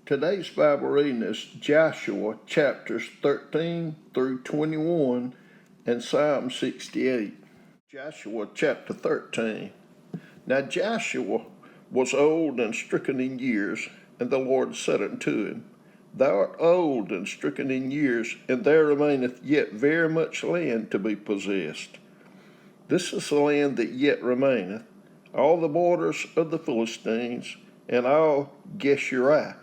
Today's Bible reading is Joshua chapters 13 through 21 and Psalm 68. Joshua chapter 13. Now Joshua was old and stricken in years, and the Lord said unto him, Thou art old and stricken in years, and there remaineth yet very much land to be possessed. This is the land that yet remaineth, all the borders of the Philistines, and all Geshurah,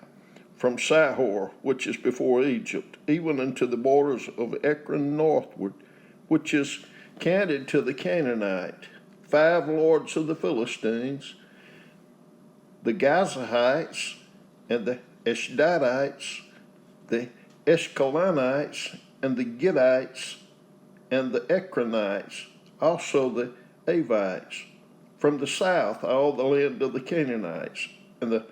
from Sihor, which is before Egypt, even unto the borders of Ekron northward, which is counted to the Canaanite, 5 lords of the Philistines, the Gazahites, and the Ashdodites, the Ashkelonites, and the Gittites, and the Ekronites, also the Avites. From the south, all the land of the Canaanites, and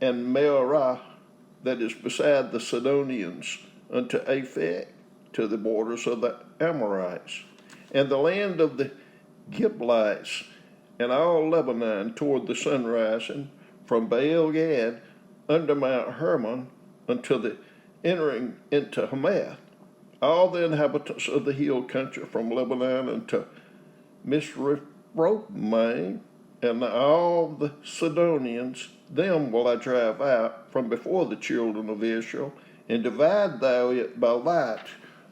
Meorah, that is beside the Sidonians, unto Aphek, to the borders of the Amorites, and the land of the Giblites, and all Lebanon toward the sunrising, from Baal Gad under Mount Hermon unto the entering into Hamath, all the inhabitants of the hill country from Lebanon unto Misrephothmaim, and all the Sidonians, them will I drive out from before the children of Israel, and divide thou it by lot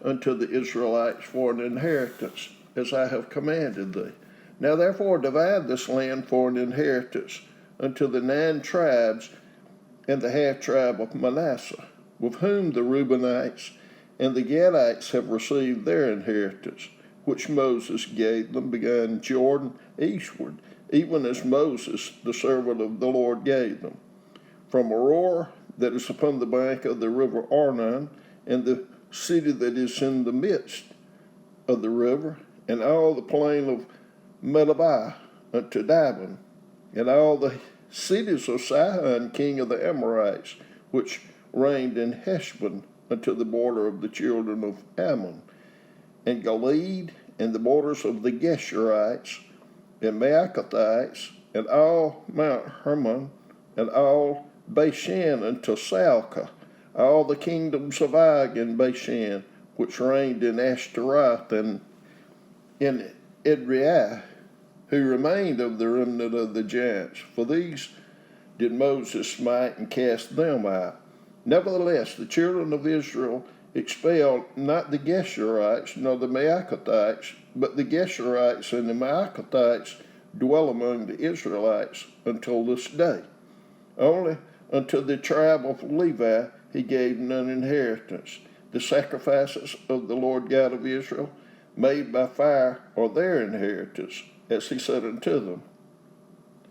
unto the Israelites for an inheritance, as I have commanded thee. Now therefore divide this land for an inheritance unto the 9 tribes and the half tribe of Manasseh, with whom the Reubenites and the Gadites have received their inheritance, which Moses gave them beyond Jordan eastward, even as Moses, the servant of the Lord, gave them. From Aroer, that is upon the bank of the river Arnon, and the city that is in the midst of the river, and all the plain of Medeba unto Dibon, and all the cities of Sihon, king of the Amorites, which reigned in Heshbon, unto the border of the children of Ammon, and Gilead, and the borders of the Geshurites, and Maacathites, and all Mount Hermon, and all Bashan unto Salcah, all the kingdoms of Og and Bashan, which reigned in Ashtaroth and in Edrei, who remained of the remnant of the giants. For these did Moses smite and cast them out. Nevertheless, the children of Israel expelled not the Geshurites nor the Maacathites, but the Geshurites and the Maacathites dwell among the Israelites until this day. Only unto the tribe of Levi he gave none inheritance. The sacrifices of the Lord God of Israel, made by fire, are their inheritance, as he said unto them.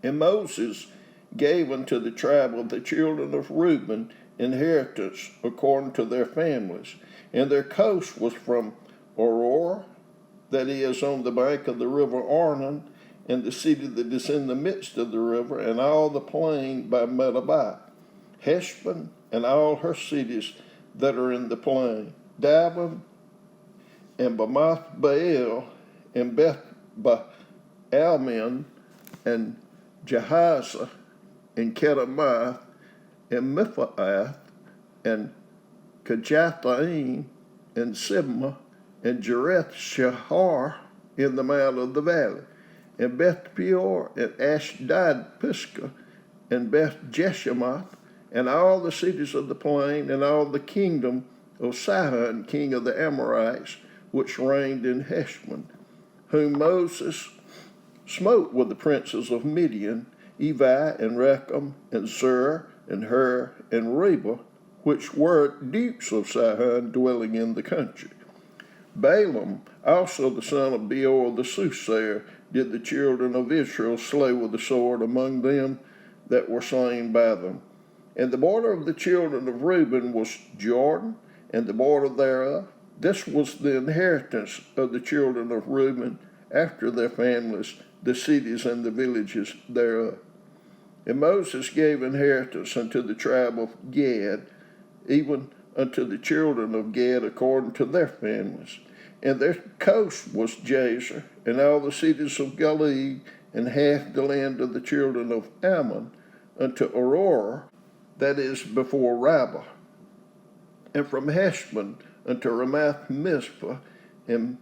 And Moses gave unto the tribe of the children of Reuben inheritance according to their families, and their coast was from Aroer, that is on the bank of the river Arnon, and the city that is in the midst of the river, and all the plain by Medeba, Heshbon, and all her cities that are in the plain, Dibon, and Bamoth Baal, and Beth Baalmeon, and Jahaziah, and Kedemoth, and Mephaath, and Kajathaim, and Sibmah, and Jereth Shahar in the mount of the valley, and Beth Peor, and Ashdod Pisgah, and Beth Jeshimoth, and all the cities of the plain, and all the kingdom of Sihon, king of the Amorites, which reigned in Heshbon, whom Moses smote with the princes of Midian, Evi, and Rechem, and Zur, and Hur, and Reba, which were dukes of Sihon, dwelling in the country. Balaam, also the son of Beor the soothsayer, did the children of Israel slay with the sword among them that were slain by them. And the border of the children of Reuben was Jordan, and the border thereof. This was the inheritance of the children of Reuben after their families, the cities and the villages thereof. And Moses gave inheritance unto the tribe of Gad, even unto the children of Gad according to their families. And their coast was Jazer, and all the cities of Gilead, and half the land of the children of Ammon, unto Aurora, that is before Rabbah, and from Heshbon unto Ramath Mizpah, and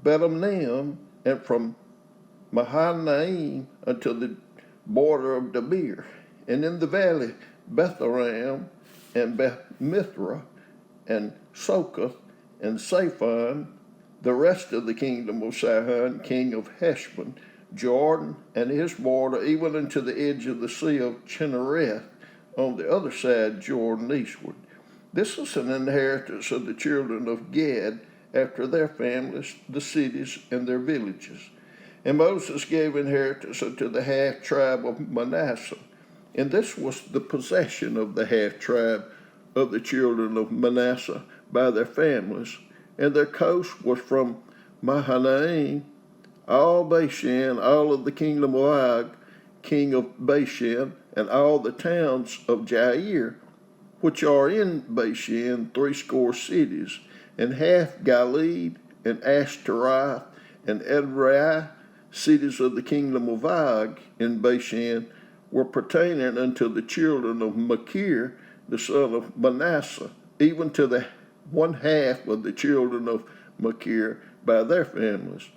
Bethlehem, and from Mahanaim unto the border of Debir, and in the valley Betharam, and Beth Mithra, and Sokoth, and Saphon, the rest of the kingdom of Sihon, king of Heshbon, Jordan and his border, even unto the edge of the sea of Chinnereth, on the other side Jordan eastward. This is an inheritance of the children of Gad after their families, the cities and their villages. And Moses gave inheritance unto the half tribe of Manasseh, and this was the possession of the half tribe of the children of Manasseh by their families, and their coast was from Mahanaim, all Bashan, all of the kingdom of Og, king of Bashan, and all the towns of Jair, which are in Bashan, 80 cities, and half Gilead, and Ashtaroth, and Edrei, cities of the kingdom of Og in Bashan, were pertaining unto the children of Machir, the son of Manasseh, even to the one half of the children of Machir by their families.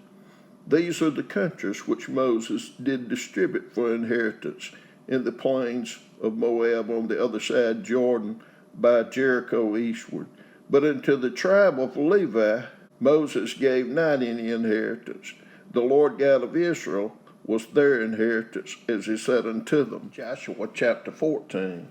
These are the countries which Moses did distribute for inheritance in the plains of Moab on the other side Jordan by Jericho eastward. But unto the tribe of Levi Moses gave not any inheritance. The Lord God of Israel was their inheritance, as he said unto them. Joshua chapter 14.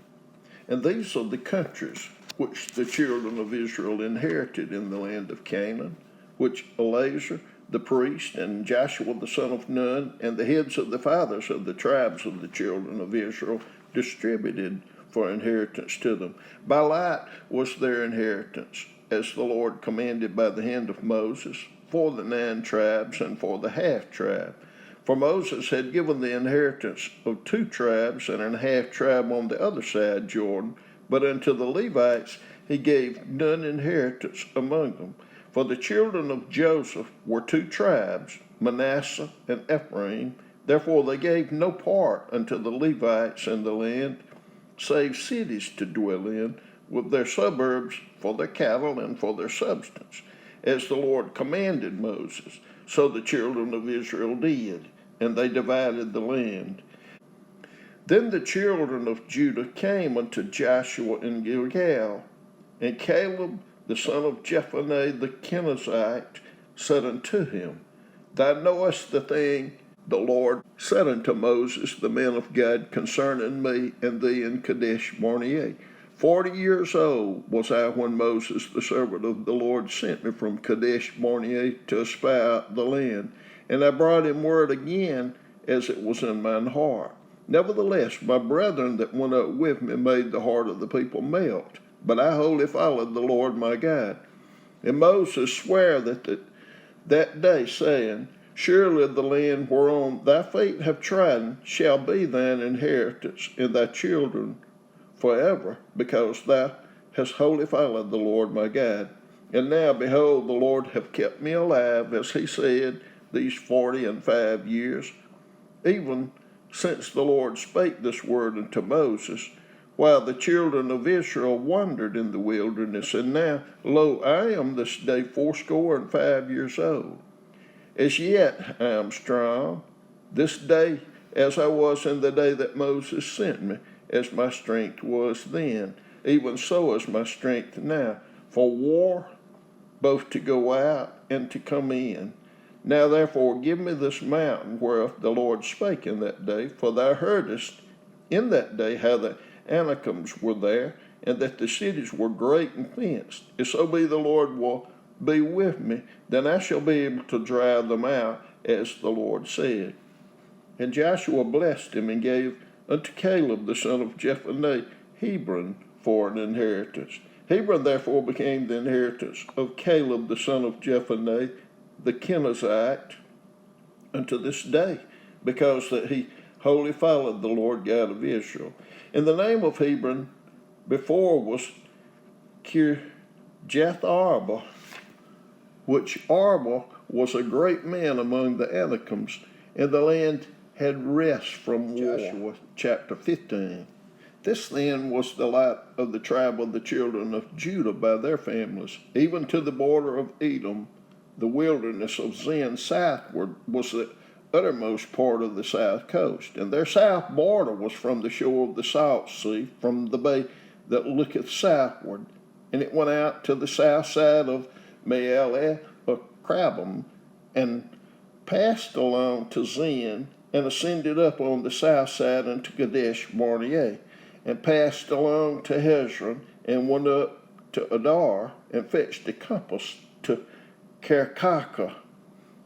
And these are the countries which the children of Israel inherited in the land of Canaan, which Eleazar the priest, and Joshua the son of Nun, and the heads of the fathers of the tribes of the children of Israel distributed for inheritance to them. By lot was their inheritance, as the Lord commanded by the hand of Moses, for the 9 tribes and for the half tribe. For Moses had given the inheritance of 2 tribes and a half tribe on the other side Jordan, but unto the Levites he gave none inheritance among them. For the children of Joseph were 2 tribes, Manasseh and Ephraim. Therefore they gave no part unto the Levites in the land, save cities to dwell in, with their suburbs for their cattle and for their substance, as the Lord commanded Moses. So the children of Israel did, and they divided the land. Then the children of Judah came unto Joshua in Gilgal, and Caleb the son of Jephunneh the Kenizzite said unto him, Thou knowest the thing the Lord said unto Moses, the man of God, concerning me and thee in Kadesh Barnea. 40 years old was I when Moses, the servant of the Lord, sent me from Kadesh Barnea to espy out the land. And I brought him word again, as it was in mine heart. Nevertheless, my brethren that went up with me made the heart of the people melt. But I wholly followed the Lord my God. And Moses sware that day, saying, Surely the land whereon thy feet have trodden shall be thine inheritance, and thy children forever, because thou hast wholly followed the Lord my God. And now, behold, the Lord hath kept me alive, as he said, these 45 years, even since the Lord spake this word unto Moses, while the children of Israel wandered in the wilderness. And now, lo, I am this day 85 years old. As yet I am strong, this day as I was in the day that Moses sent me, as my strength was then, even so is my strength now, for war, both to go out and to come in. Now therefore give me this mountain whereof the Lord spake in that day, for thou heardest in that day how the Anakims were there, and that the cities were great and fenced. If so be the Lord will be with me, then I shall be able to drive them out, as the Lord said. And Joshua blessed him, and gave unto Caleb the son of Jephunneh Hebron for an inheritance. Hebron therefore became the inheritance of Caleb the son of Jephunneh the Kenizzite unto this day, because that he wholly followed the Lord God of Israel. And the name of Hebron before was Kirjath Arba, which Arba was a great man among the Anakims, and the land had rest from war. Joshua chapter 15. This then was the lot of the tribe of the children of Judah by their families, even to the border of Edom. The wilderness of Zin southward was the uttermost part of the south coast, and their south border was from the shore of the Salt Sea, from the bay that looketh southward, and it went out to the south side of Maale Crabim, and passed along to Zin, and ascended up on the south side unto Kadesh Barnea, and passed along to Hezron, and went up to Adar, and fetched a compass to Kerkaka.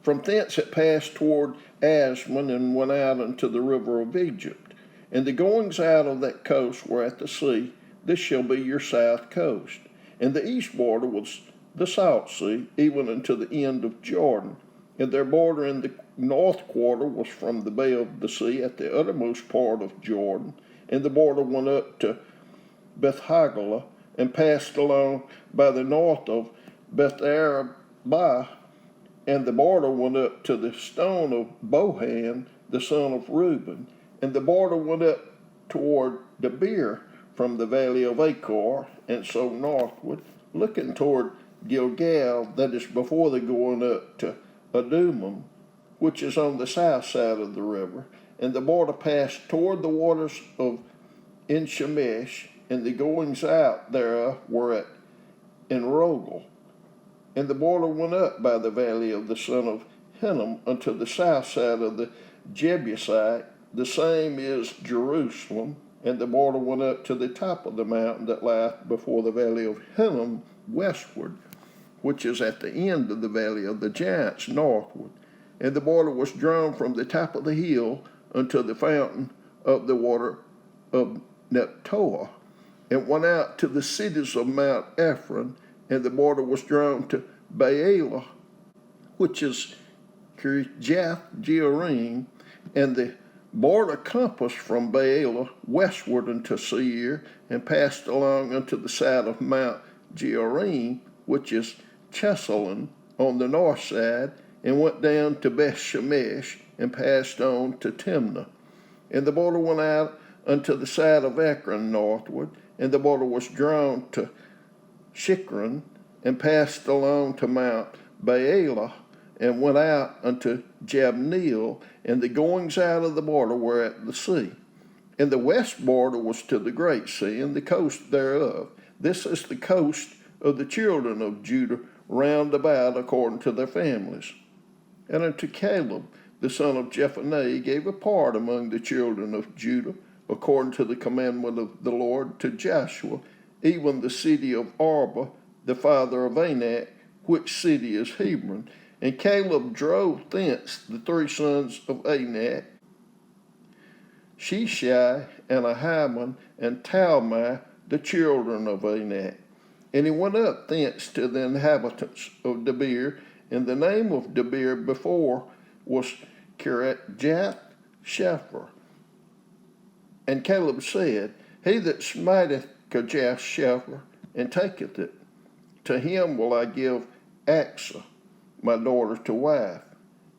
From thence it passed toward Asmon, and went out unto the river of Egypt. And the goings out of that coast were at the sea. This shall be your south coast. And the east border was the Salt Sea, even unto the end of Jordan. And their border in the north quarter was from the bay of the sea at the uttermost part of Jordan. And the border went up to Beth-haglah, and passed along by the north of Beth-arabah, and the border went up to the stone of Bohan, the son of Reuben. And the border went up toward Debir from the valley of Achor, and so northward, looking toward Gilgal, that is before the going up to Adumim, which is on the south side of the river. And the border passed toward the waters of En-shemesh, and the goings out thereof were at Enrogel. And the border went up by the valley of the son of Hinnom unto the south side of the Jebusite, the same is Jerusalem. And the border went up to the top of the mountain that lieth before the valley of Hinnom westward, which is at the end of the valley of the giants northward. And the border was drawn from the top of the hill unto the fountain of the water of Neptoah, and went out to the cities of Mount Ephron. And the border was drawn to Baalah, which is Kirjath Jearim, and the border compassed from Baalah westward unto Seir, and passed along unto the side of Mount Jearim, which is Chesalon, on the north side, and went down to Beth-shemesh, and passed on to Timnah. And the border went out unto the side of Ekron northward, and the border was drawn to Shikron, and passed along to Mount Baalah, and went out unto Jabneel, and the goings out of the border were at the sea. And the west border was to the great sea, and the coast thereof. This is the coast of the children of Judah round about according to their families. And unto Caleb the son of Jephunneh gave a part among the children of Judah, according to the commandment of the Lord to Joshua, even the city of Arba, the father of Anak, which city is Hebron. And Caleb drove thence the three sons of Anak, Sheshai, and Ahiman, and Talmai, the children of Anak. And he went up thence to the inhabitants of Debir, and the name of Debir before was Kirjath Shepher. And Caleb said, He that smiteth Kirjath Shepher, and taketh it, to him will I give Achsah, my daughter, to wife.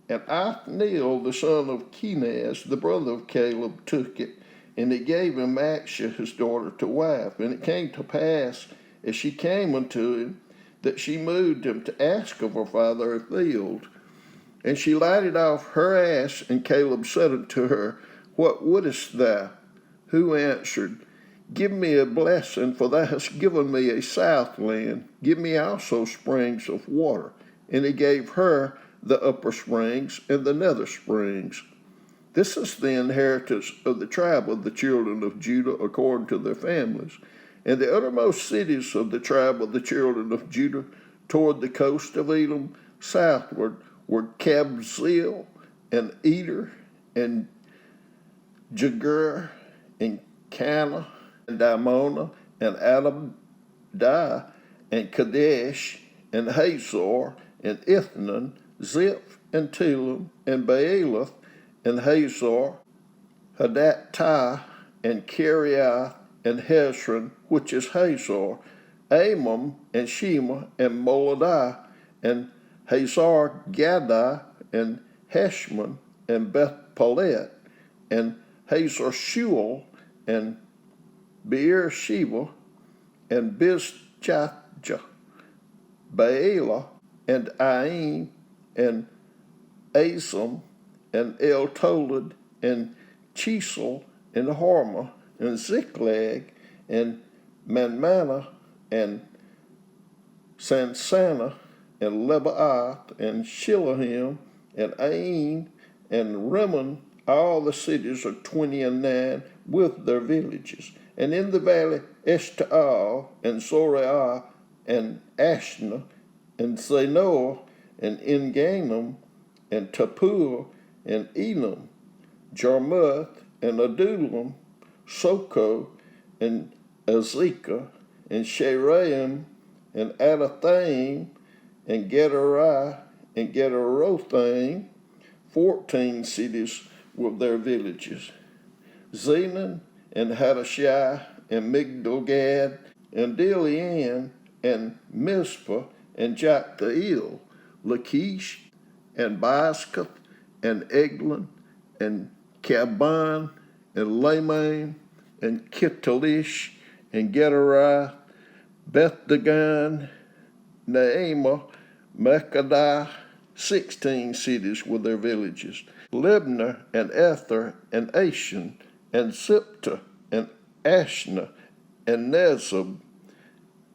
And Othniel, the son of Kenaz, the brother of Caleb, took it, and he gave him Achsah, his daughter, to wife. And it came to pass, as she came unto him, that she moved him to ask of her father a field. And she lighted off her ass, and Caleb said unto her, What wouldest thou? Who answered, Give me a blessing, for thou hast given me a south land. Give me also springs of water. And he gave her the upper springs and the nether springs. This is the inheritance of the tribe of the children of Judah according to their families. And the uttermost cities of the tribe of the children of Judah toward the coast of Edom southward were Kabzeel and Eder and Jagur and Cana and Dimonah and Adabdah and Kadesh and Hazor and Ithnan, Ziph and Telem and Baalath and Hazor, Hadattah and Kiriath and Hezron, which is Hazor, Amam and Shema and Moladah and Hazar Gaddah and Heshmon and Beth Pelet and Hazar Shual and Beersheba, and Bizjah, Baalah, and Ain, and Asam, and El Tolad, and Chisel, and Hormah, and Ziklag, and Manmana, and Sansana, and Lebaath, and Shilahim, and Ain, and Rimmon, all the cities are 29 with their villages. And in the valley, Eshtaol, and Zoreah, and Ashna, and Zanoah, and Enganim, and Tapua, and Elam, Jarmuth, and Adullam, Soko, and Azekah, and Sharaim, and Adathaim, and Gedariah, and Gederothaim, 14 cities with their villages. Zenon, and Hadashah, and Migdalgad, and Delian, and Mizpah, and Joktheel, Lachish, and Baaskath, and Eglon, and Kaban, and Lamaim, and Kittalish, and Gedariah, Beth Dagon, Naamah, Mekkadah, 16 cities with their villages. Libnah, and Ether, and Ashan, and Siptah, and Ashna, and Nezab,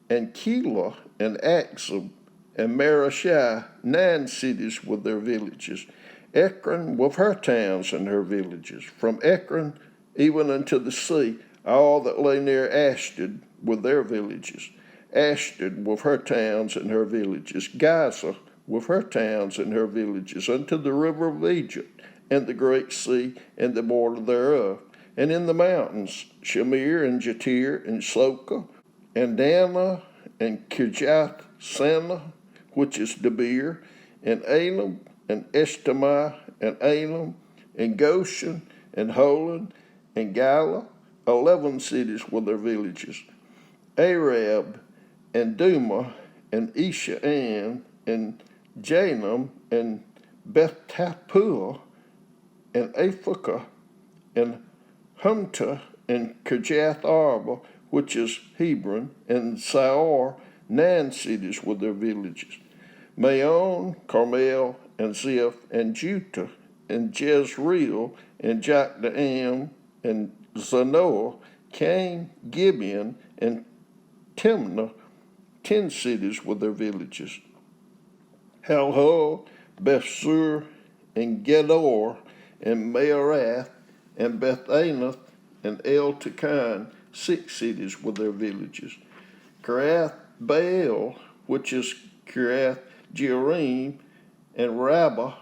and Keilah, and Axab, and Marashah, 9 cities with their villages. Ekron with her towns and her villages. From Ekron even unto the sea, all that lay near Ashdod with their villages. Ashdod with her towns and her villages. Gaza with her towns and her villages, unto the river of Egypt, and the great sea, and the border thereof. And in the mountains, Shamir, and Jatir, and Soka, and Dana, and Kirjath Sana, which is Debir, and Elam, and Eshtemoa, and Elam, and Goshen, and Holon, and Gala, 11 cities with their villages. Arab, and Duma, and Eshaan, and Janam, and Beth Tappuah, and Aphekah, and Humta, and Kirjath Arba, which is Hebron, and Saor, 9 cities with their villages. Maon, Carmel, and Ziph, and Juttah, and Jezreel, and Jokdeam, and Zanoah, Cain, Gibeon, and Timnah, 10 cities with their villages. Halho, Bethsur, and Gedor, and Maarath, and Bethanath, and El Tekan, 6 cities with their villages. Kiriath Baal, which is Kiriath Jearim, and Rabbah,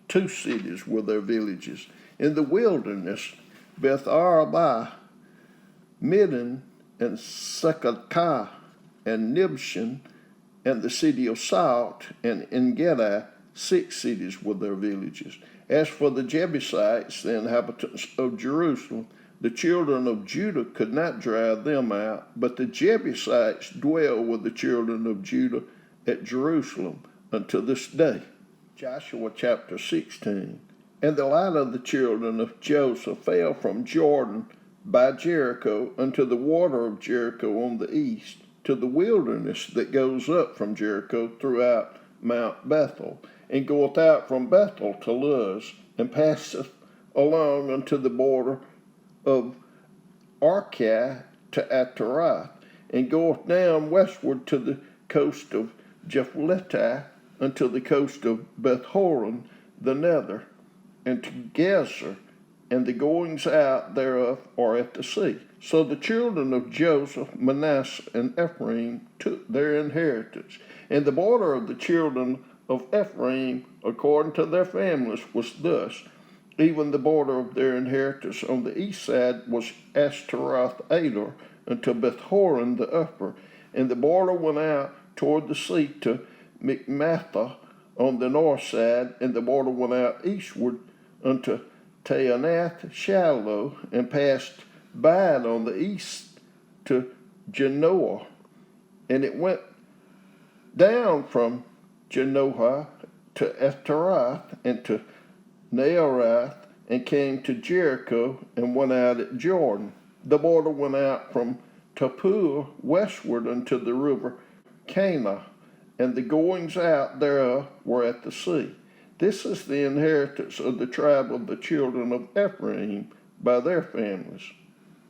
2 cities with their villages. In the wilderness, Beth Arabah, Middin, and Sekakah, and Nibshan, and the city of Salt, and Engedi, 6 cities with their villages. As for the Jebusites, the inhabitants of Jerusalem, the children of Judah could not drive them out, but the Jebusites dwell with the children of Judah at Jerusalem unto this day. Joshua chapter 16. And the lot of the children of Joseph fell from Jordan by Jericho unto the water of Jericho on the east, to the wilderness that goes up from Jericho throughout Mount Bethel, and goeth out from Bethel to Luz, and passeth along unto the border of Archai to Ataroth, and goeth down westward to the coast of Japhleti, unto the coast of Beth-horon the nether, and to Gezer, and the goings out thereof are at the sea. So the children of Joseph, Manasseh, and Ephraim took their inheritance. And the border of the children of Ephraim, according to their families, was thus. Even the border of their inheritance on the east side was Ashtaroth Adar, unto Beth-horon the upper. And the border went out toward the sea to Mikmathah on the north side, and the border went out eastward unto Taanath Shallow, and passed by it on the east to Genoa. And it went down from Genoa to Etaroth, and to Naarath, and came to Jericho, and went out at Jordan. The border went out from Tappuah westward unto the river Cana, and the goings out thereof were at the sea. This is the inheritance of the tribe of the children of Ephraim by their families.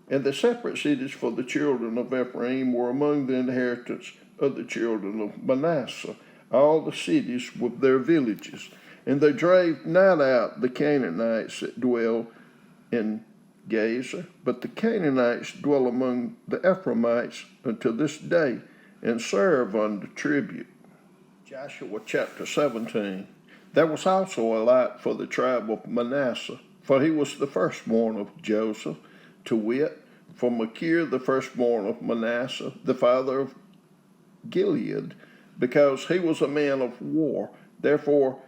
And the separate cities for the children of Ephraim were among the inheritance of the children of Manasseh, all the cities with their villages. And they drave not out the Canaanites that dwell in Gaza, but the Canaanites dwell among the Ephraimites unto this day, and serve under tribute. Joshua chapter 17. There was also a lot for the tribe of Manasseh, for he was the firstborn of Joseph, to wit, for Machir the firstborn of Manasseh, the father of Gilead, because he was a man of war. Therefore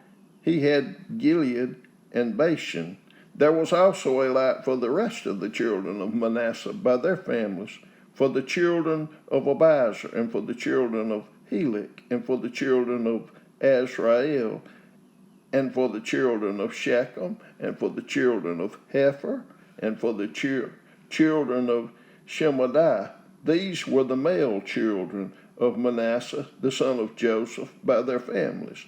he had Gilead and Bashan. There was also a lot for the rest of the children of Manasseh by their families, for the children of Abiezer, and for the children of Helek, and for the children of Azrael, and for the children of Shechem, and for the children of Hepher, and for the children of Shemaiah. These were the male children of Manasseh, the son of Joseph, by their families.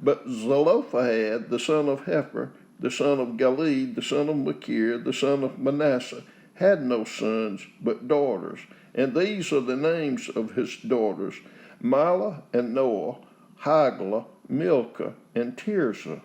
But Zelophehad, the son of Hepher, the son of Gilead, the son of Machir, the son of Manasseh, had no sons, but daughters. And these are the names of his daughters: Mahlah and Noah, Haglah, Milcah, and Tirzah.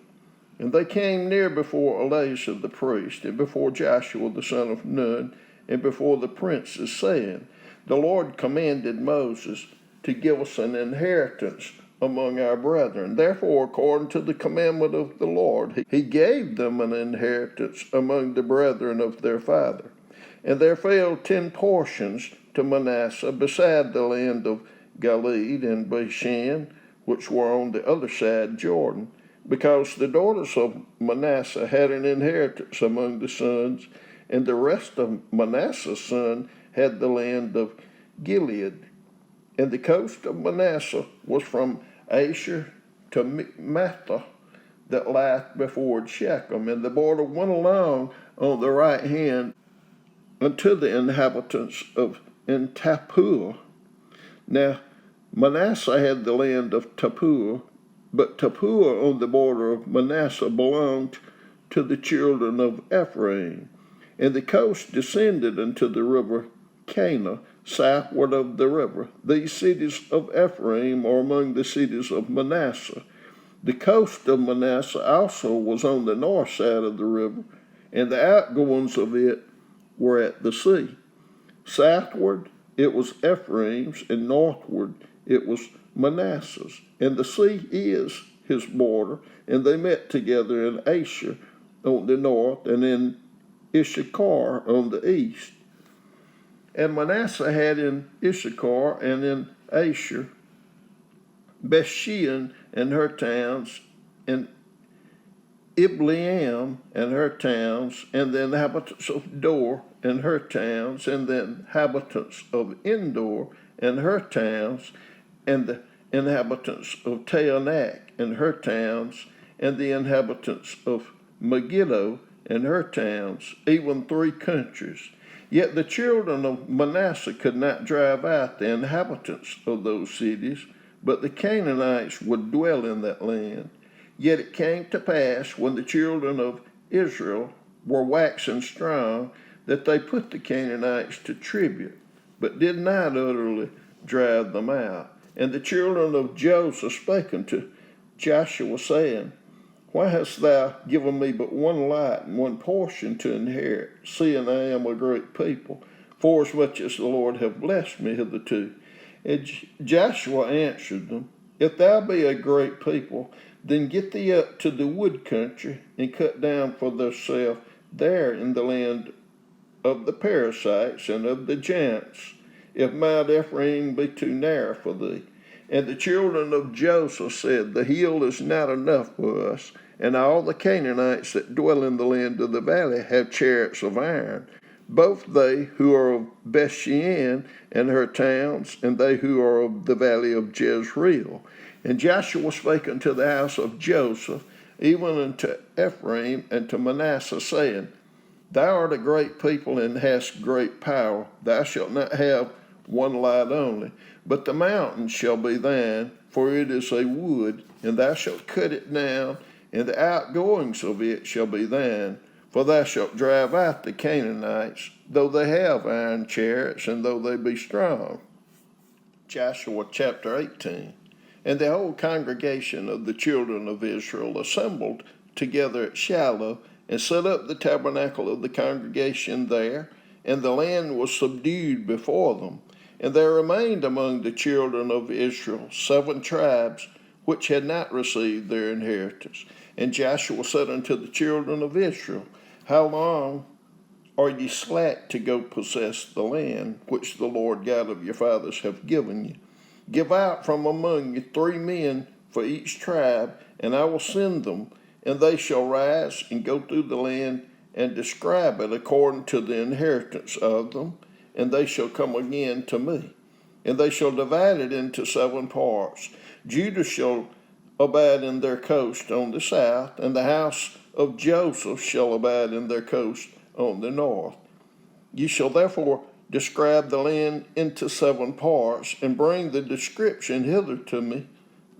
And they came near before Eleazar the priest, and before Joshua the son of Nun, and before the princes, saying, The Lord commanded Moses to give us an inheritance among our brethren. Therefore, according to the commandment of the Lord, he gave them an inheritance among the brethren of their father. And there fell 10 portions to Manasseh, beside the land of Gilead and Bashan, which were on the other side Jordan, because the daughters of Manasseh had an inheritance among the sons, and the rest of Manasseh's son had the land of Gilead. And the coast of Manasseh was from Asher to Michmath, that lieth before Shechem, and the border went along on the right hand unto the inhabitants of Tappuah. Now Manasseh had the land of Tappuah, but Tappuah on the border of Manasseh belonged to the children of Ephraim. And the coast descended unto the river Cana, southward of the river. These cities of Ephraim are among the cities of Manasseh. The coast of Manasseh also was on the north side of the river, and the outgoings of it were at the sea. Southward it was Ephraim's, and northward it was Manasseh's. And the sea is his border, and they met together in Asher on the north, and in Issachar on the east. And Manasseh had in Issachar and in Asher Bethshean and her towns, and Ibleam and her towns, and the inhabitants of Dor and her towns, and the inhabitants of Endor and her towns, and the inhabitants of Taanach and her towns, and the inhabitants of Megiddo and her towns, even 3 countries. Yet the children of Manasseh could not drive out the inhabitants of those cities, but the Canaanites would dwell in that land. Yet it came to pass, when the children of Israel were waxing strong, that they put the Canaanites to tribute, but did not utterly drive them out. And the children of Joseph spake unto Joshua, saying, Why hast thou given me but one lot and one portion to inherit, seeing I am a great people, forasmuch as the Lord hath blessed me hitherto? And Joshua answered them, If thou be a great people, then get thee up to the wood country, and cut down for thyself there in the land of the Perizzites and of the giants, if Mount Ephraim be too narrow for thee. And the children of Joseph said, The hill is not enough for us, and all the Canaanites that dwell in the land of the valley have chariots of iron, both they who are of Bethshean and her towns, and they who are of the valley of Jezreel. And Joshua spake unto the house of Joseph, even unto Ephraim and to Manasseh, saying, Thou art a great people and hast great power. Thou shalt not have one light only, but the mountain shall be thine, for it is a wood, and thou shalt cut it down, and the outgoings of it shall be thine. For thou shalt drive out the Canaanites, though they have iron chariots, and though they be strong. Joshua chapter 18. And the whole congregation of the children of Israel assembled together at Shiloh, and set up the tabernacle of the congregation there, and the land was subdued before them. And there remained among the children of Israel 7 tribes, which had not received their inheritance. And Joshua said unto the children of Israel, How long are ye slack to go possess the land which the Lord God of your fathers hath given you? Give out from among you 3 men for each tribe, and I will send them, and they shall rise and go through the land and describe it according to the inheritance of them, and they shall come again to me. And they shall divide it into 7 parts. Judah shall abide in their coast on the south, and the house of Joseph shall abide in their coast on the north. Ye shall therefore describe the land into 7 parts, and bring the description hither to me,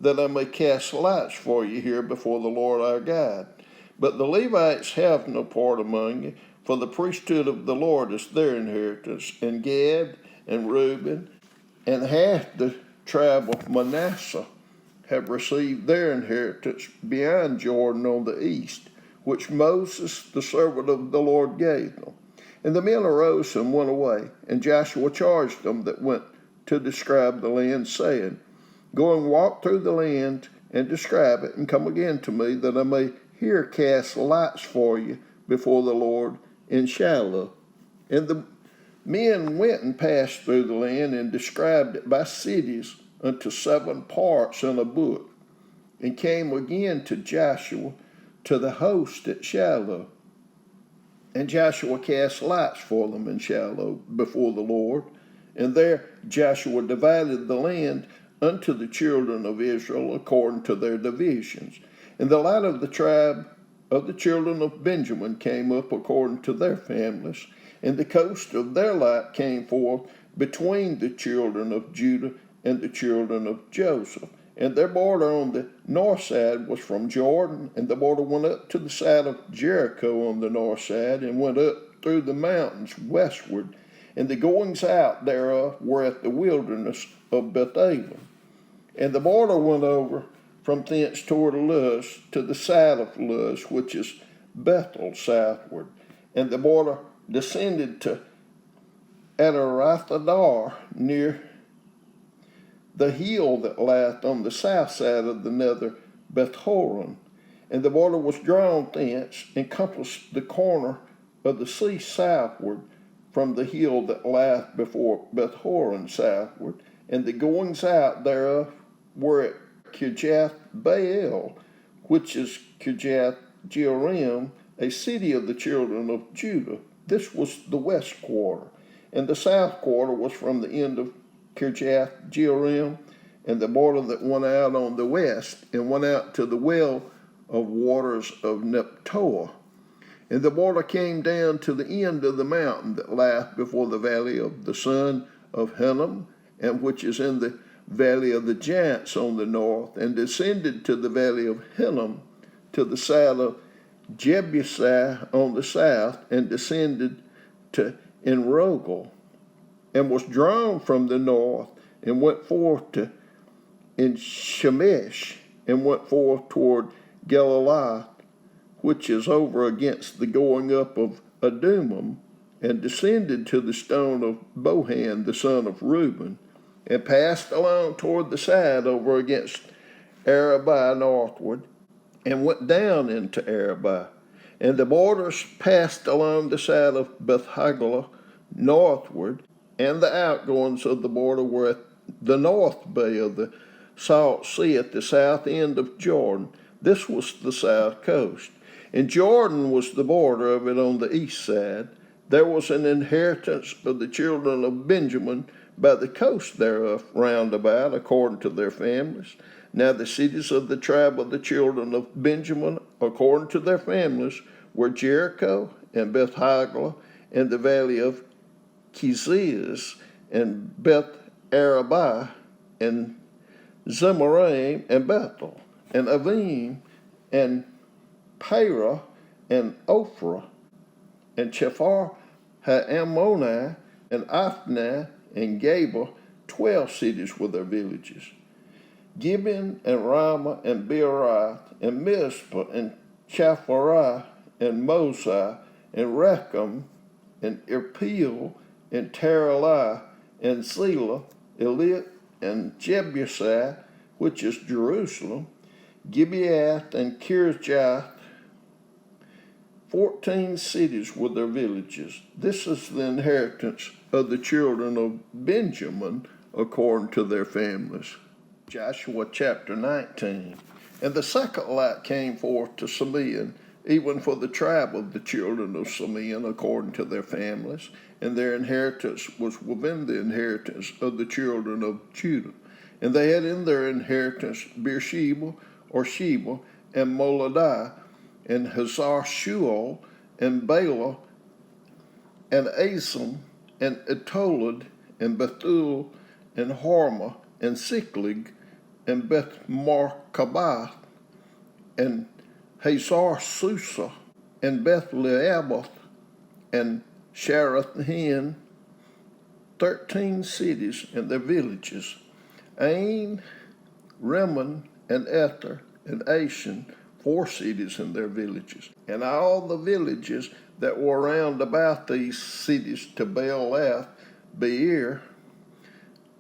that I may cast lots for you here before the Lord our God. But the Levites have no part among you, for the priesthood of the Lord is their inheritance, and Gad and Reuben and half the tribe of Manasseh have received their inheritance beyond Jordan on the east, which Moses, the servant of the Lord, gave them. And the men arose and went away, and Joshua charged them that went to describe the land, saying, Go and walk through the land and describe it, and come again to me, that I may here cast lots for you before the Lord in Shiloh. And the men went and passed through the land and described it by cities unto 7 parts in a book, and came again to Joshua to the host at Shiloh. And Joshua cast lots for them in Shiloh before the Lord, and there Joshua divided the land unto the children of Israel according to their divisions. And the lot of the tribe of the children of Benjamin came up according to their families, and the coast of their lot came forth between the children of Judah and the children of Joseph. And their border on the north side was from Jordan, and the border went up to the side of Jericho on the north side, and went up through the mountains westward, and the goings out thereof were at the wilderness of Bethaven. And the border went over from thence toward Luz to the side of Luz, which is Bethel southward. And the border descended to Adarathadar, near the hill that lieth on the south side of the nether Beth-horon. And the border was drawn thence, and compassed the corner of the sea southward, from the hill that lieth before Beth-horon southward. And the goings out thereof were at Kirjath-baal, which is Kirjath-jearim, a city of the children of Judah. This was the west quarter. And the south quarter was from the end of Kirjath-jearim, and the border that went out on the west, and went out to the well of waters of Nephtoah. And the border came down to the end of the mountain that lieth before the valley of the son of Hinnom, and which is in the valley of the giants on the north, and descended to the valley of Hinnom, to the side of Jebusah on the south, and descended to Enrogel, and was drawn from the north, and went forth to En-shemesh, and went forth toward Galilee, which is over against the going up of Adumim, and descended to the stone of Bohan, the son of Reuben, and passed along toward the side over against Arabah northward, and went down into Arabah. And the borders passed along the side of Beth-haglah northward, and the outgoings of the border were at the north bay of the Salt Sea at the south end of Jordan. This was the south coast. And Jordan was the border of it on the east side. There was an inheritance of the children of Benjamin by the coast thereof round about, according to their families. Now the cities of the tribe of the children of Benjamin, according to their families, were Jericho, and Beth Hagla, and the valley of Keziz, and Beth Arabah, and Zemaraim, and Bethel, and Avim, and Perah, and Ophrah, and Chephar Ha'ammoni, and Aphnah, and Geba, 12 cities with their villages. Gibeon, and Ramah, and Beeroth, and Mizpah, and Chapharah, and Mosai, and Rechem, and Irpeel, and Taralah, and Zelah, Elit, and Jebusai, which is Jerusalem, Gibeath, and Kirjath, 14 cities with their villages. This is the inheritance of the children of Benjamin according to their families. Joshua chapter 19. And the second lot came forth to Simeon, even for the tribe of the children of Simeon according to their families, and their inheritance was within the inheritance of the children of Judah. And they had in their inheritance Beersheba, or Sheba, and Moladah, and Hazar Shual, and Bala, and Asam, and Etolad, and Bethul, and Hormah, and Siklag, and Beth Markabath, and Hazar Susa, and Beth Leaboth, and Sharathim, 13 cities and their villages. Ain, Rimmon, and Ether, and Ashan, 4 cities and their villages. And all the villages that were round about these cities to Baalath, Beer,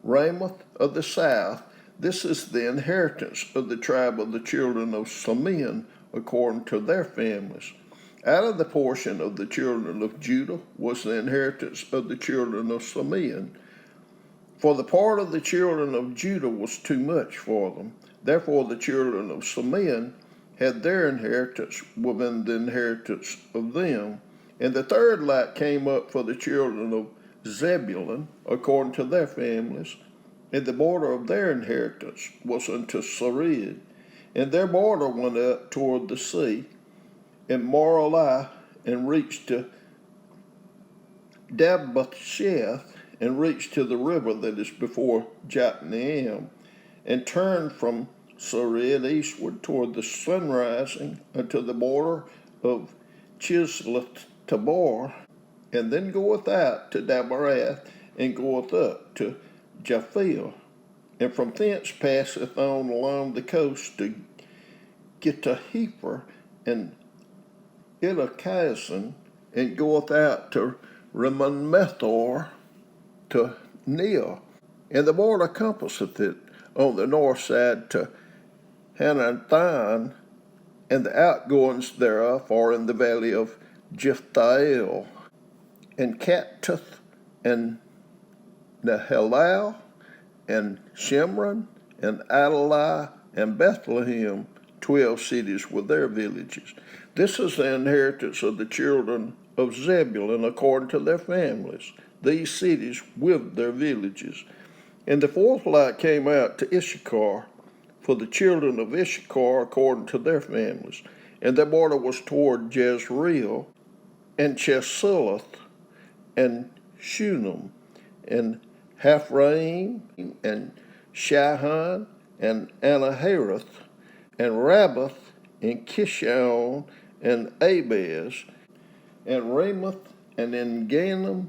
Ramoth of the south. This is the inheritance of the tribe of the children of Simeon according to their families. Out of the portion of the children of Judah was the inheritance of the children of Simeon. For the part of the children of Judah was too much for them. Therefore the children of Simeon had their inheritance within the inheritance of them. And the third lot came up for the children of Zebulun according to their families. And the border of their inheritance was unto Sarid. And their border went up toward the sea, and Morilah, and reached to Dabbathsheth, and reached to the river that is before Jokneam, and turned from Sarid eastward toward the sunrising unto the border of Chisloth Tabor, and then goeth out to Dabarath, and goeth up to Japhia, and from thence passeth on along the coast to Gittahepher and Elakazan, and goeth out to Rimmon-Methor to Neah, and the border compasseth it on the north side to Hanathan, and the outgoings thereof are in the valley of Jephthahel, and Kattith, and Nahalal, and Shimron, and Adalai, and Bethlehem, 12 cities with their villages. This is the inheritance of the children of Zebulun according to their families, these cities with their villages. And the fourth lot came out to Issachar, for the children of Issachar according to their families. And their border was toward Jezreel, and Chesulloth, and Shunem, and Haphraim, and Shahan, and Anahareth, and Rabbath, and Kishon, and Abez, and Ramoth, and Engannim,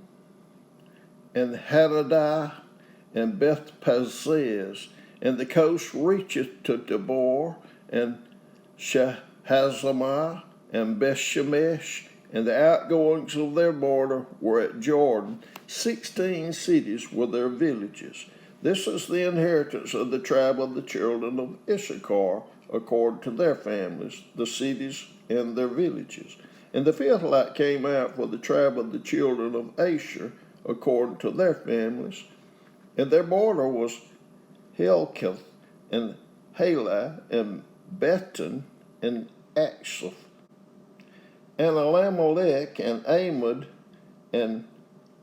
and Hadadah, and Beth-Pazzez, and the coast reacheth to Debor, and Shahazamah, and Beth-Shemesh, and the outgoings of their border were at Jordan, 16 cities with their villages. This is the inheritance of the tribe of the children of Issachar, according to their families, the cities and their villages. And the fifth lot came out for the tribe of the children of Asher, according to their families. And their border was Helkath, and Halah, and Bethan, and Axaph, and Elimelech, and Amad, and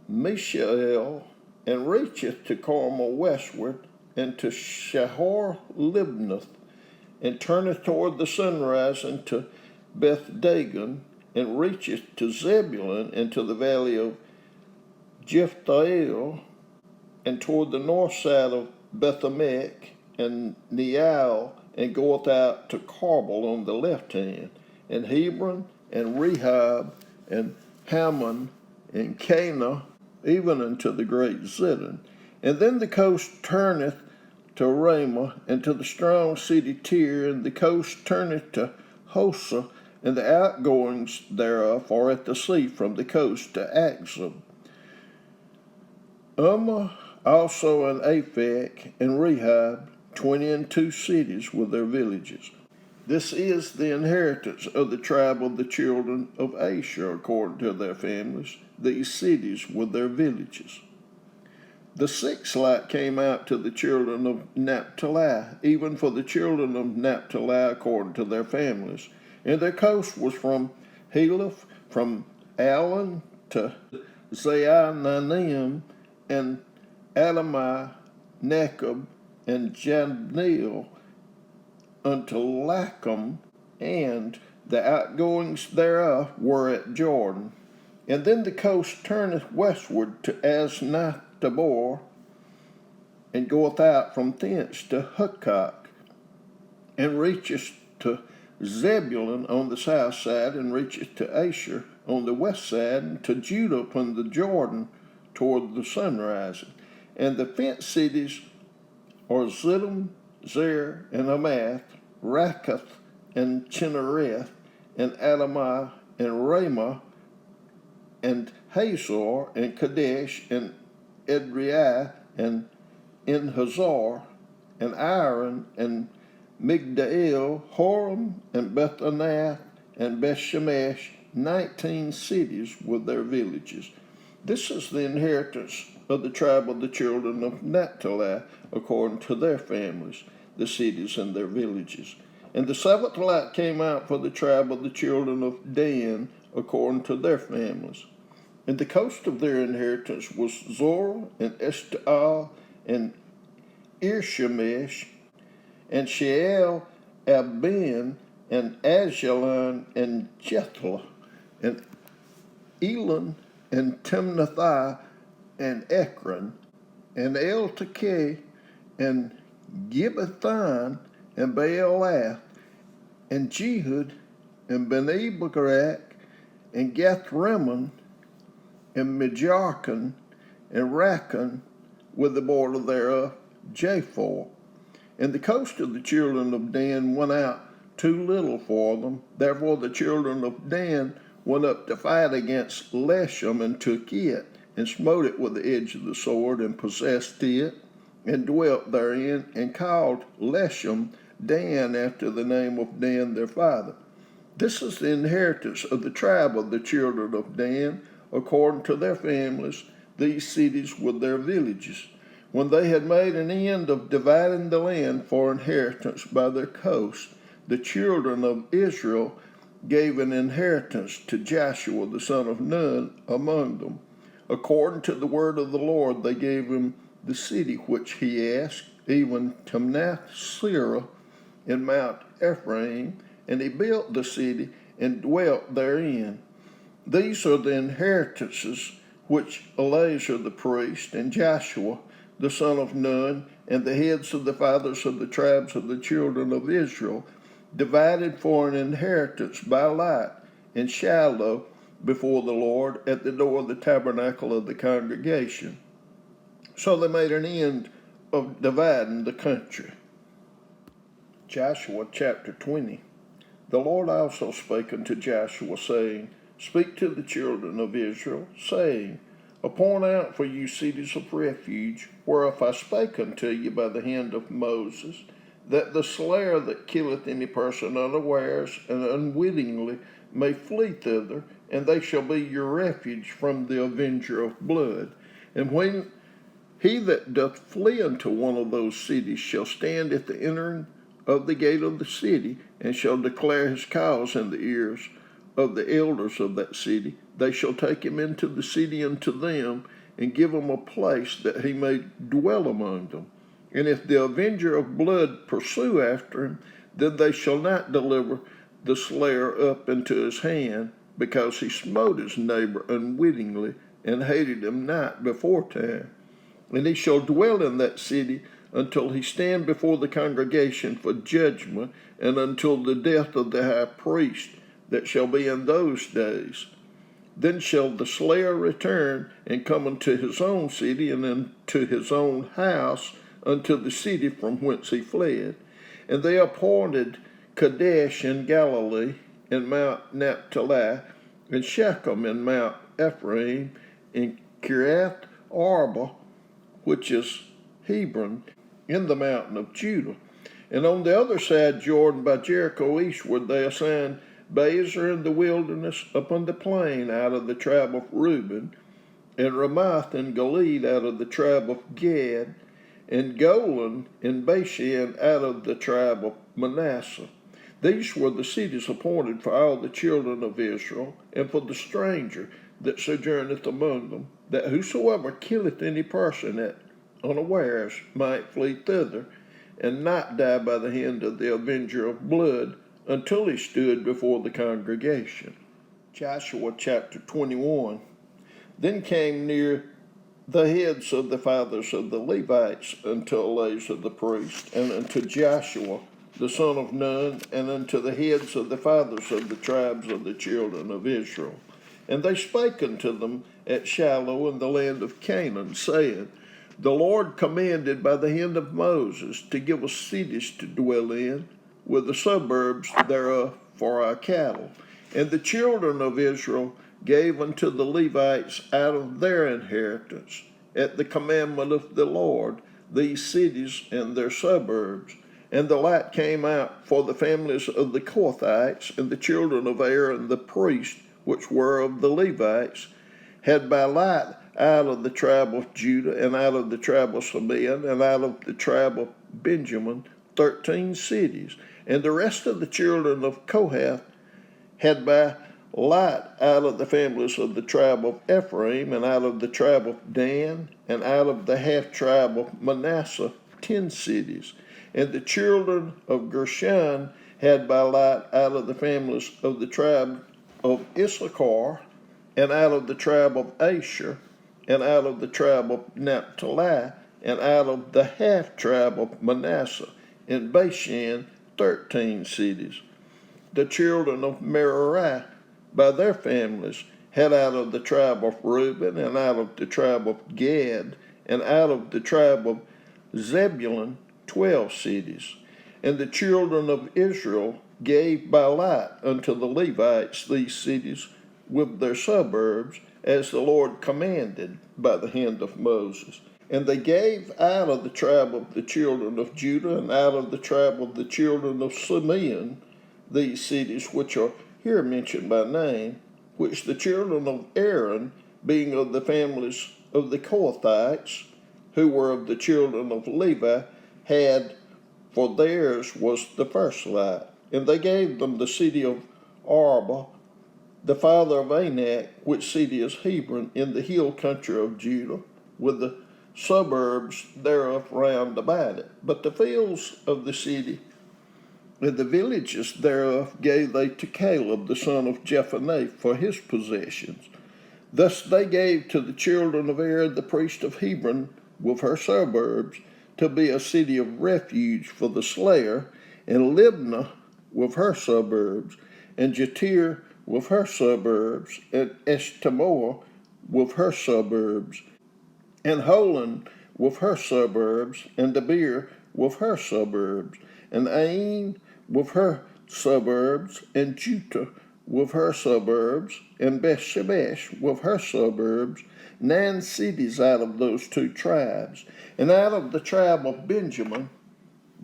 Mishael, and reacheth to Carmel westward, and to Shahar Libnath, and turneth toward the sunrise unto Beth Dagon, and reacheth to Zebulun and to the valley of Jephthahel, and toward the north side of Bethemech and Neiel, and goeth out to Carbel on the left hand, and Hebron and Rehob and Hammon and Cana, even unto the great Zidon. And then the coast turneth to Ramah, and to the strong city Tyre, and the coast turneth to Hosa, and the outgoings thereof are at the sea from the coast to Axum. Also and Aphek and Rehob, 22 cities with their villages. This is the inheritance of the tribe of the children of Asher according to their families, these cities with their villages. The sixth lot came out to the children of Naphtali, even for the children of Naphtali according to their families. And their coast was from Heleph, from Allen to Zaananim, and Adamai, Nekab, and Jabneel, unto Lacham, and the outgoings thereof were at Jordan. And then the coast turneth westward to Aznath-Tabor, and goeth out from thence to Hukkok, and reacheth to Zebulun on the south side, and reacheth to Asher on the west side, and to Judah upon the Jordan toward the sunrising. And the fenced cities are Ziddim, Zer, and Hamath, Rakath, and Chinnereth, and Adamai, and Ramah, and Hazor, and Kadesh, and Edrei, and Enhazar, and Aaron, and Migdal, Horem, and Bethanath, and Bethshemesh, 19 cities with their villages. This is the inheritance of the tribe of the children of Naphtali, according to their families, the cities and their villages. And the seventh lot came out for the tribe of the children of Dan, according to their families. And the coast of their inheritance was Zorah, and Eshtaol, and Irshemesh, and Sheal Abin, and Ajalon, and Jethlah, and Elon, and Timnathai, and Ekron, and Eltekeh, and Gibbethon, and Baalath, and Jehud, and Beni Barak, and Gath-Rimmon, and Mijarkon, and Rakkon, with the border thereof, Japhor. And the coast of the children of Dan went out too little for them. Therefore the children of Dan went up to fight against Leshem, and took it, and smote it with the edge of the sword, and possessed it, and dwelt therein, and called Leshem Dan, after the name of Dan their father. This is the inheritance of the tribe of the children of Dan, according to their families, these cities with their villages. When they had made an end of dividing the land for inheritance by their coast, the children of Israel gave an inheritance to Joshua the son of Nun among them. According to the word of the Lord, they gave him the city which he asked, even Timnath-Serah in Mount Ephraim, and he built the city and dwelt therein. These are the inheritances which Eleazar the priest, and Joshua the son of Nun, and the heads of the fathers of the tribes of the children of Israel, divided for an inheritance by lot in Shiloh before the Lord at the door of the tabernacle of the congregation. So they made an end of dividing the country. Joshua chapter 20. The Lord also spake unto Joshua, saying, Speak to the children of Israel, saying, Appoint out for you cities of refuge, whereof I spake unto you by the hand of Moses, that the slayer that killeth any person unawares and unwittingly may flee thither, and they shall be your refuge from the avenger of blood. And when he that doth flee unto one of those cities shall stand at the entering of the gate of the city, and shall declare his cause in the ears of the elders of that city, they shall take him into the city unto them, and give him a place that he may dwell among them. And if the avenger of blood pursue after him, then they shall not deliver the slayer up into his hand, because he smote his neighbor unwittingly, and hated him not beforetime. And he shall dwell in that city until he stand before the congregation for judgment, and until the death of the high priest that shall be in those days. Then shall the slayer return and come unto his own city, and into his own house, unto the city from whence he fled. And they appointed Kadesh in Galilee, and Mount Naphtali, and Shechem in Mount Ephraim, and Kiriath Arba, which is Hebron, in the mountain of Judah. And on the other side Jordan by Jericho eastward they assigned Bezer in the wilderness upon the plain out of the tribe of Reuben, and Ramoth in Gilead out of the tribe of Gad, and Golan in Bashan out of the tribe of Manasseh. These were the cities appointed for all the children of Israel, and for the stranger that sojourneth among them, that whosoever killeth any person at unawares might flee thither, and not die by the hand of the avenger of blood, until he stood before the congregation. Joshua chapter 21. Then came near the heads of the fathers of the Levites unto Eleazar the priest, and unto Joshua the son of Nun, and unto the heads of the fathers of the tribes of the children of Israel. And they spake unto them at Shiloh in the land of Canaan, saying, The Lord commanded by the hand of Moses to give us cities to dwell in, with the suburbs thereof for our cattle. And the children of Israel gave unto the Levites out of their inheritance, at the commandment of the Lord, these cities and their suburbs. And the lot came out for the families of the Kohathites, and the children of Aaron the priest, which were of the Levites, had by lot out of the tribe of Judah, and out of the tribe of Simeon, and out of the tribe of Benjamin, 13 cities. And the rest of the children of Kohath had by lot out of the families of the tribe of Ephraim, and out of the tribe of Dan, and out of the half tribe of Manasseh, 10 cities. And the children of Gershon had by lot out of the families of the tribe of Issachar, and out of the tribe of Asher, and out of the tribe of Naphtali, and out of the half tribe of Manasseh, in Bashan, 13 cities. The children of Merari, by their families, had out of the tribe of Reuben, and out of the tribe of Gad, and out of the tribe of Zebulun, 12 cities. And the children of Israel gave by lot unto the Levites these cities with their suburbs, as the Lord commanded by the hand of Moses. And they gave out of the tribe of the children of Judah, and out of the tribe of the children of Simeon, these cities which are here mentioned by name, which the children of Aaron, being of the families of the Kohathites, who were of the children of Levi, had, for theirs was the first lot. And they gave them the city of Arba, the father of Anak, which city is Hebron, in the hill country of Judah, with the suburbs thereof round about it. But the fields of the city and the villages thereof gave they to Caleb the son of Jephunneh for his possessions. Thus they gave to the children of Aaron the priest of Hebron with her suburbs, to be a city of refuge for the slayer, and Libnah with her suburbs, and Jatir with her suburbs, and Eshtemoa with her suburbs, and Holon with her suburbs, and Debir with her suburbs, and Ain with her suburbs, and Juttah with her suburbs, and Bethshemesh with her suburbs, 9 cities out of those 2 tribes. And out of the tribe of Benjamin,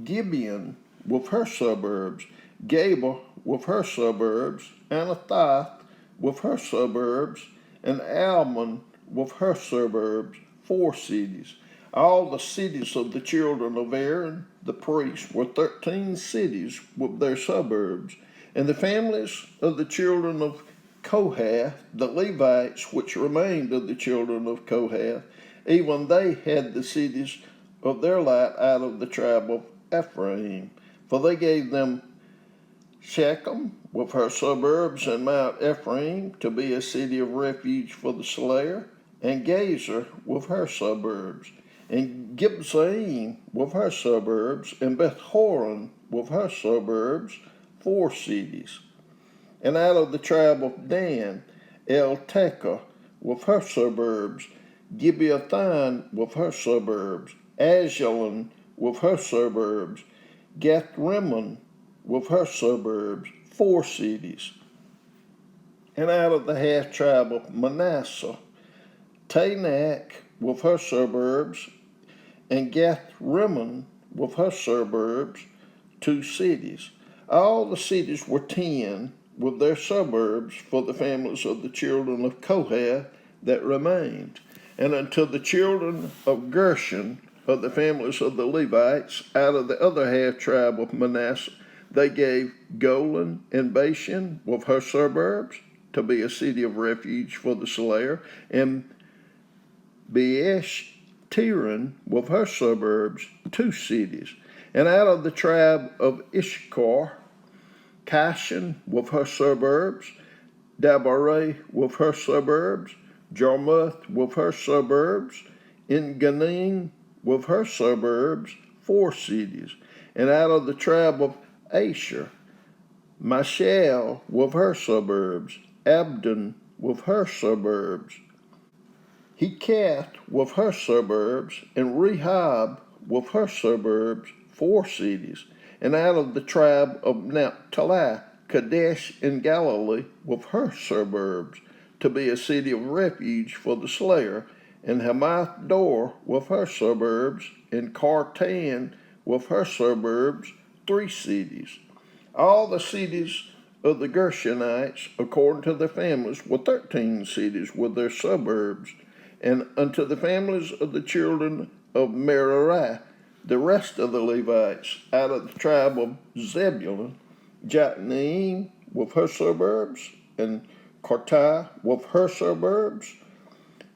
Gibeon with her suburbs, Geba with her suburbs, Anathoth with her suburbs, and Almon with her suburbs, 4 cities. All the cities of the children of Aaron, the priest, were 13 cities with their suburbs. And the families of the children of Kohath, the Levites, which remained of the children of Kohath, even they had the cities of their lot out of the tribe of Ephraim, for they gave them Shechem with her suburbs and Mount Ephraim to be a city of refuge for the slayer, and Gazer with her suburbs, and Gibbzaim with her suburbs, and Beth-horon with her suburbs, 4 cities. And out of the tribe of Dan, El-Tekah with her suburbs, Gibeathon with her suburbs, Ajalon with her suburbs, Gath-rimmon with her suburbs, 4 cities. And out of the half tribe of Manasseh, Tanakh with her suburbs, and Gath-rimmon with her suburbs, 2 cities. All the cities were 10 with their suburbs for the families of the children of Kohath that remained. And unto the children of Gershon, of the families of the Levites, out of the other half tribe of Manasseh, they gave Golan and Bashan with her suburbs to be a city of refuge for the slayer, and Beeshtiran with her suburbs, 2 cities. And out of the tribe of Issachar, Kashan with her suburbs, Dabareh with her suburbs, Jarmuth with her suburbs, En-gannim with her suburbs, 4 cities. And out of the tribe of Asher, Mashal with her suburbs, Abdon with her suburbs, Hekath with her suburbs, and Rehob with her suburbs, 4 cities. And out of the tribe of Naphtali, Kadesh in Galilee with her suburbs, to be a city of refuge for the slayer, and Hamath Dor with her suburbs, and Kartan with her suburbs, 3 cities. All the cities of the Gershonites, according to their families, were 13 cities with their suburbs. And unto the families of the children of Merari, the rest of the Levites, out of the tribe of Zebulun, Jokneam with her suburbs, and Kartai with her suburbs,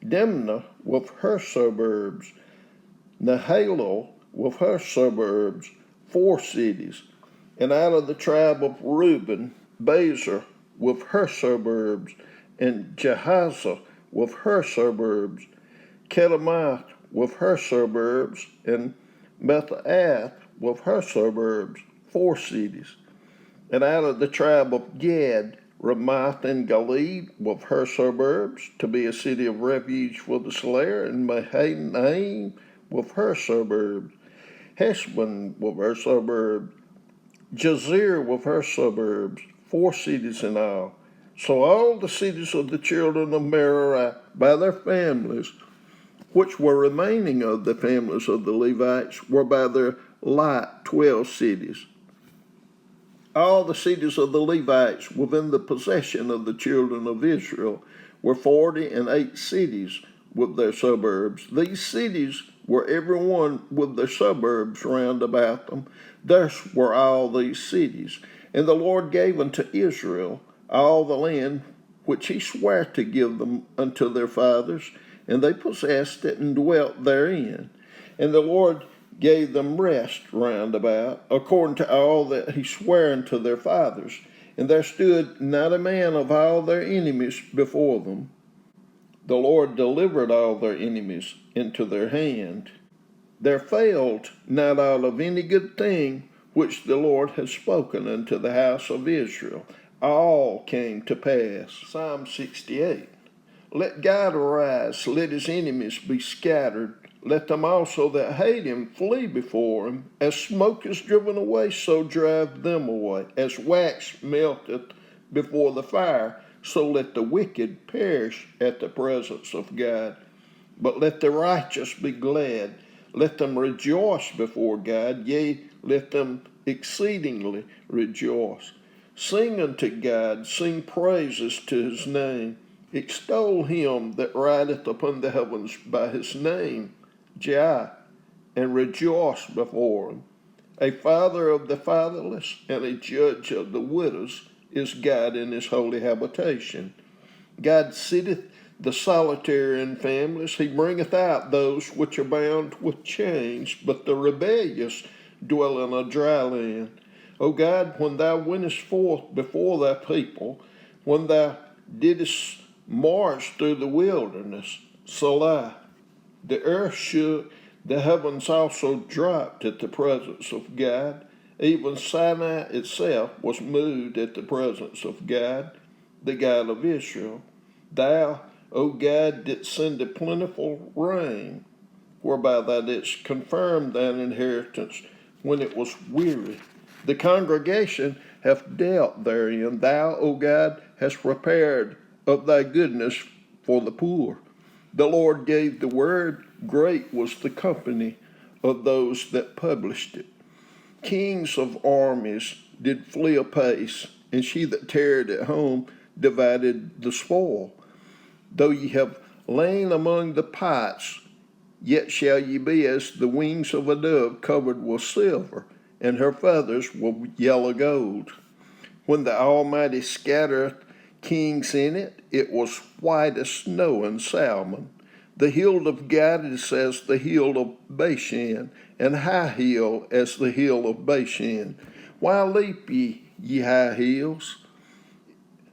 Dimnah with her suburbs, Nahalol with her suburbs, 4 cities. And out of the tribe of Reuben, Bezer with her suburbs, and Jehazzah with her suburbs, Kedemath with her suburbs, and Bethaath with her suburbs, 4 cities. And out of the tribe of Gad, Ramoth and Gilead with her suburbs, to be a city of refuge for the slayer, and Mahanaim with her suburbs, Heshbon with her suburbs, Jazer with her suburbs, 4 cities in all. So all the cities of the children of Merari by their families, which were remaining of the families of the Levites, were by their lot 12 cities. All the cities of the Levites within the possession of the children of Israel were 48 cities with their suburbs. These cities were every one with their suburbs round about them. Thus were all these cities. And the Lord gave unto Israel all the land which he sware to give them unto their fathers, and they possessed it and dwelt therein. And the Lord gave them rest round about, according to all that he sware unto their fathers. And there stood not a man of all their enemies before them. The Lord delivered all their enemies into their hand. There failed not out of any good thing which the Lord had spoken unto the house of Israel. All came to pass. Psalm 68. Let God arise, let his enemies be scattered. Let them also that hate him flee before him. As smoke is driven away, so drive them away. As wax melteth before the fire, so let the wicked perish at the presence of God. But let the righteous be glad. Let them rejoice before God. Yea, let them exceedingly rejoice. Sing unto God, sing praises to his name. Extol him that rideth upon the heavens by his name, Jah, and rejoice before him. A father of the fatherless and a judge of the widows is God in his holy habitation. God sitteth the solitary in families. He bringeth out those which are bound with chains, but the rebellious dwell in a dry land. O God, when thou wentest forth before thy people, when thou didst march through the wilderness, Selah, the earth shook, the heavens also dropped at the presence of God. Even Sinai itself was moved at the presence of God, the God of Israel. Thou, O God, didst send a plentiful rain, whereby thou didst confirm thine inheritance when it was weary. The congregation hath dealt therein. Thou, O God, hast prepared of thy goodness for the poor. The Lord gave the word, great was the company of those that published it. Kings of armies did flee apace, and she that tarried at home divided the spoil. Though ye have lain among the pots, yet shall ye be as the wings of a dove covered with silver, and her feathers with yellow gold. When the Almighty scattereth kings in it, it was white as snow and salmon. The hill of God is as the hill of Bashan, and high hill as the hill of Bashan. Why leap ye high hills?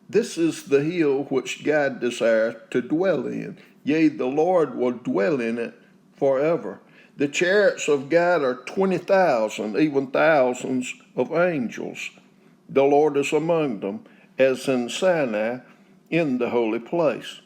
This is the hill which God desireth to dwell in. Yea, the Lord will dwell in it forever. The chariots of God are 20,000, even thousands of angels. The Lord is among them, as in Sinai, in the holy place.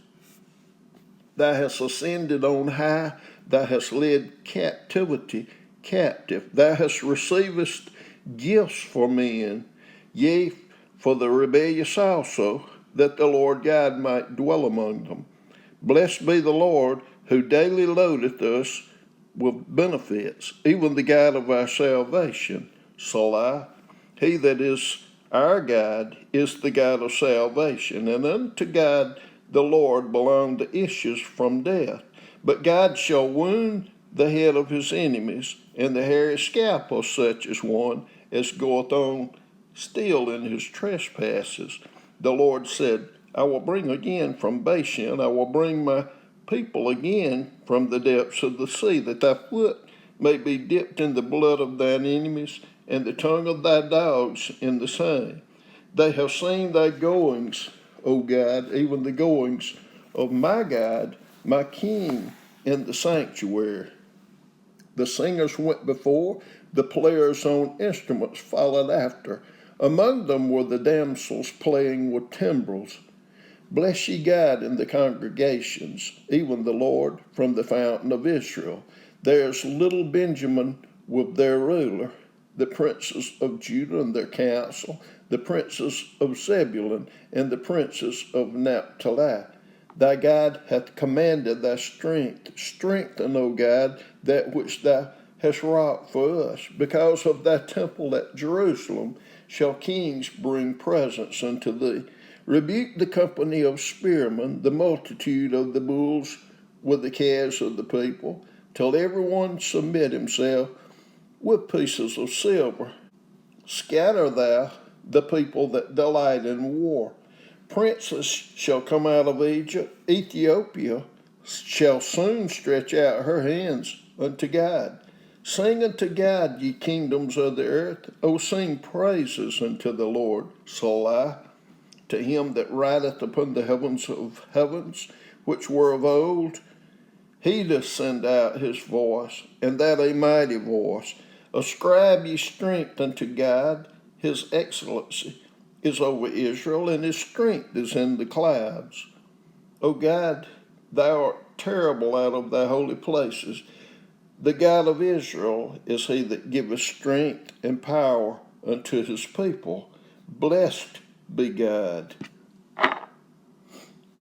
Thou hast ascended on high, thou hast led captivity captive. Thou hast received gifts for men, yea, for the rebellious also, that the Lord God might dwell among them. Blessed be the Lord, who daily loadeth us with benefits, even the God of our salvation. Selah, he that is our God is the God of salvation, and unto God the Lord belong the issues from death. But God shall wound the head of his enemies, and the hairy scalp of such as one as goeth on still in his trespasses. The Lord said, I will bring again from Bashan, I will bring my people again from the depths of the sea, that thy foot may be dipped in the blood of thine enemies, and the tongue of thy dogs in the same. They have seen thy goings, O God, even the goings of my God, my King, in the sanctuary. The singers went before, the players on instruments followed after. Among them were the damsels playing with timbrels. Bless ye God in the congregations, even the Lord from the fountain of Israel. There's little Benjamin with their ruler, the princes of Judah and their council, the princes of Zebulun and the princes of Naphtali. Thy God hath commanded thy strength. Strengthen, O God, that which thou hast wrought for us. Because of thy temple at Jerusalem shall kings bring presents unto thee. Rebuke the company of spearmen, the multitude of the bulls with the calves of the people, till every one submit himself with pieces of silver. Scatter thou the people that delight in war. Princes shall come out of Egypt. Ethiopia shall soon stretch out her hands unto God. Sing unto God, ye kingdoms of the earth. O sing praises unto the Lord. Selah. To him that rideth upon the heavens of heavens, which were of old, he doth send out his voice, and that a mighty voice. Ascribe ye strength unto God. His excellency is over Israel, and his strength is in the clouds. O God, thou art terrible out of thy holy places. The God of Israel is he that giveth strength and power unto his people. Blessed be God.